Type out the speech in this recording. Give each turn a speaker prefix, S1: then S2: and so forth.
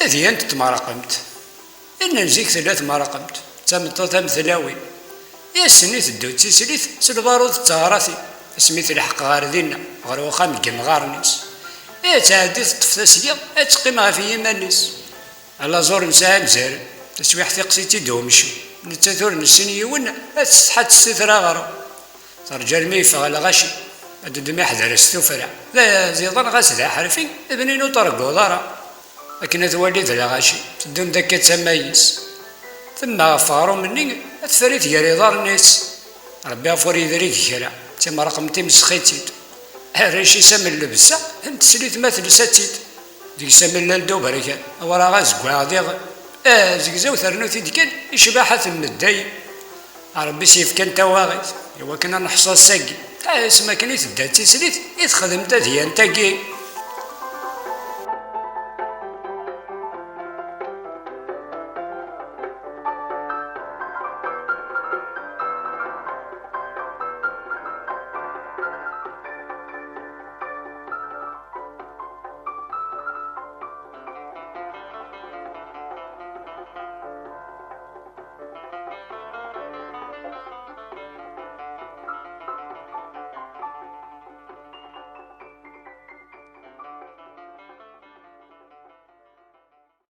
S1: هذه أنت تمرقمت، إن نزيك ثلاث مرقمت، تمطط مثلاوي، يا سني تدو تسليت سلبارود التغراثي، سميت الحق غار دينا، غار وخام كم غارنيس، يا تعدي تطف تسليا، تقيمها في يمانيس، على زور نساء مزال، تسويح تقسيتي دومشو، نتاثور نسيني ونا، تستحد السترا غارو، رجال ميفا على غاشي، هادو دمي حذر السفرة، لا زيضان غاس ذا حرفي، ابنينو طرقو ضارا، لكن تولي ذا غاشي، تدون ذاك تسميس، ثم فارو مني تفريت يا دار الناس، ربي غفور يدريك كرا، تما رقمتي مسخيتيد، ريشي سام اللبسة، انت سليت مثل ساتيد، ديك سام اللالدو بركان، ورا غاز كواعديغ، زكزاو ثرنوتي ديكان، يشباحة المداي، ربي سيف كان تواغيت، إوا كنا نحصل ساقي، اسما كان يتبدا تسليت، يتخدم تا ديان تاقي.